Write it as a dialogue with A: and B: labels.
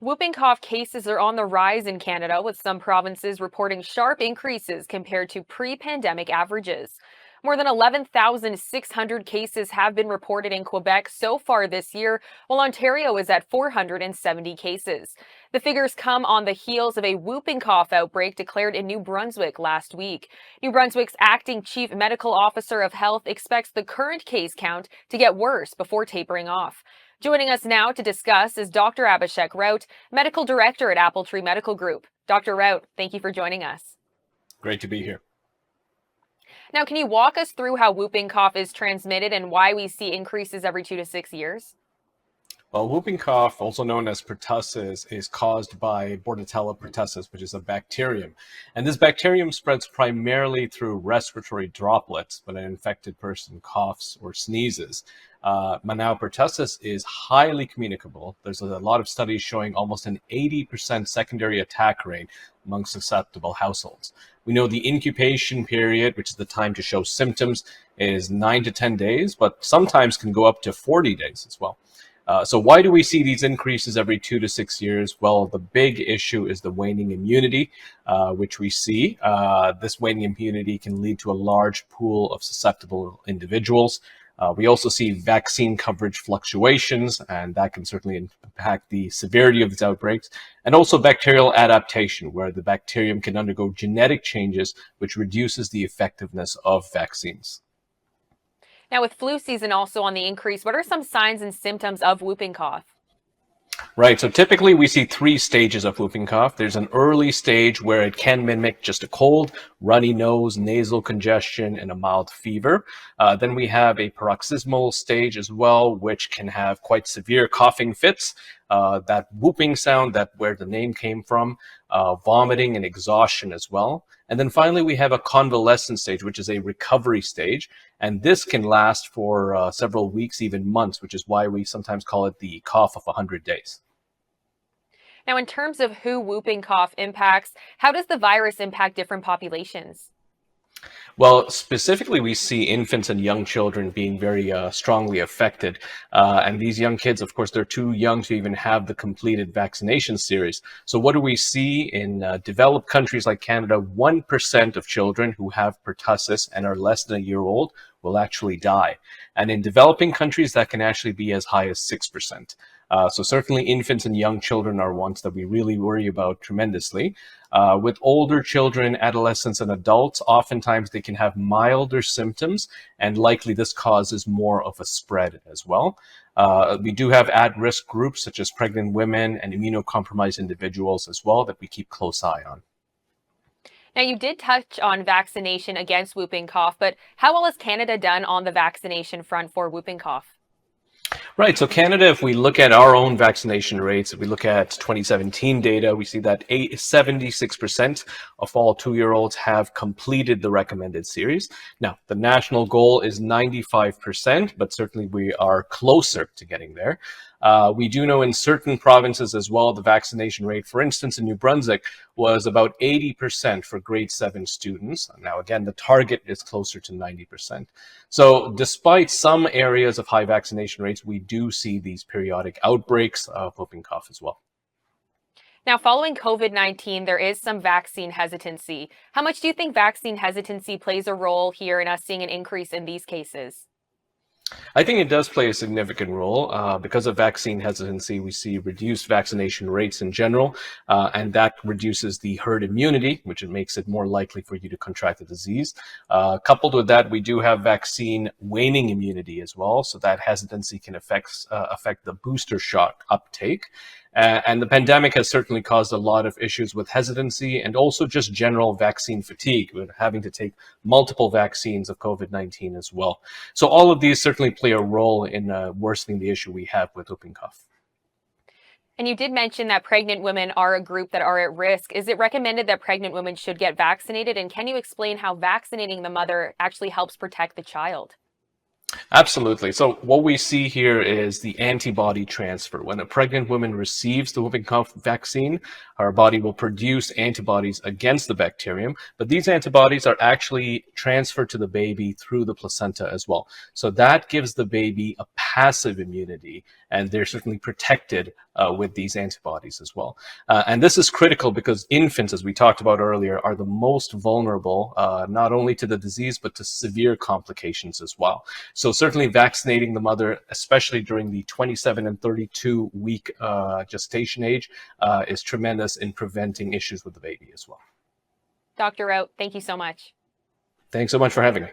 A: Whooping cough cases are on the rise in Canada, with some provinces reporting sharp increases compared to pre-pandemic averages. More than 11,600 cases have been reported in Quebec so far this year, while Ontario is at 470 cases. The figures come on the heels of a whooping cough outbreak declared in New Brunswick last week. New Brunswick's acting chief medical officer of health expects the current case count to get worse before tapering off. Joining us now to discuss is Dr. Abhishek Raut, Medical Director at Appletree Medical Group. Dr. Raut, thank you for joining us.
B: Great to be here.
A: Now, can you walk us through how whooping cough is transmitted and why we see increases every 2 to 6 years?
B: Well, whooping cough, also known as pertussis, is caused by Bordetella pertussis, which is a bacterium. And this bacterium spreads primarily through respiratory droplets when an infected person coughs or sneezes. Now, pertussis is highly communicable. There's a lot of studies showing almost an 80% secondary attack rate among susceptible households. We know the incubation period, which is the time to show symptoms, is 9 to 10 days, but sometimes can go up to 40 days as well. So why do we see these increases every 2 to 6 years? Well, the big issue is the waning immunity, which we see. This waning immunity can lead to a large pool of susceptible individuals. We also see vaccine coverage fluctuations, and that can certainly impact the severity of these outbreaks, and also bacterial adaptation, where the bacterium can undergo genetic changes, which reduces the effectiveness of vaccines.
A: Now, with flu season also on the increase, what are some signs and symptoms of whooping cough?
B: Right, so typically we see three stages of whooping cough. There's an early stage where it can mimic just a cold, runny nose, nasal congestion, and a mild fever. Then we have a paroxysmal stage as well, which can have quite severe coughing fits, that whooping sound, that where the name came from, vomiting and exhaustion as well. And then finally, we have a convalescent stage, which is a recovery stage. And this can last for several weeks, even months, which is why we sometimes call it the cough of 100 days.
A: Now, in terms of who whooping cough impacts, how does the virus impact different populations?
B: Well, specifically, we see infants and young children being very strongly affected. And these young kids, of course, they're too young to even have the completed vaccination series. So what do we see in developed countries like Canada? 1% of children who have pertussis and are less than a year old will actually die. And in developing countries, that can actually be as high as 6%. So certainly infants and young children are ones that we really worry about tremendously. With older children, adolescents, and adults, oftentimes they can have milder symptoms, and likely this causes more of a spread as well. We do have at-risk groups such as pregnant women and immunocompromised individuals as well that we keep close eye on.
A: Now, you did touch on vaccination against whooping cough, but how well has Canada done on the vaccination front for whooping cough?
B: Right. So Canada, if we look at our own vaccination rates, if we look at 2017 data, we see that 76% of all 2-year-olds have completed the recommended series. Now, the national goal is 95%, but certainly we are closer to getting there. We do know in certain provinces as well, the vaccination rate, for instance, in New Brunswick, was about 80% for grade 7 students. Now, again, the target is closer to 90%. So despite some areas of high vaccination rates, we do see these periodic outbreaks of whooping cough as well.
A: Now, following COVID-19, there is some vaccine hesitancy. How much do you think vaccine hesitancy plays a role here in us seeing an increase in these cases?
B: I think it does play a significant role. Because of vaccine hesitancy, we see reduced vaccination rates in general, and that reduces the herd immunity, which makes it more likely for you to contract the disease. Coupled with that, we do have vaccine waning immunity as well, so that hesitancy can affect the booster shot uptake. And the pandemic has certainly caused a lot of issues with hesitancy and also just general vaccine fatigue, with having to take multiple vaccines of COVID-19 as well. So all of these certainly play a role in worsening the issue we have with whooping cough.
A: And you did mention that pregnant women are a group that are at risk. Is it recommended that pregnant women should get vaccinated? And can you explain how vaccinating the mother actually helps protect the child?
B: Absolutely. So what we see here is the antibody transfer. When a pregnant woman receives the whooping cough vaccine, her body will produce antibodies against the bacterium, but these antibodies are actually transferred to the baby through the placenta as well. So that gives the baby a passive immunity, and they're certainly protected with these antibodies as well. And this is critical because infants, as we talked about earlier, are the most vulnerable, not only to the disease, but to severe complications as well. So certainly vaccinating the mother, especially during the 27 and 32 week gestation age, is tremendous in preventing issues with the baby as well.
A: Dr. Raut, thank you so much.
B: Thanks so much for having me.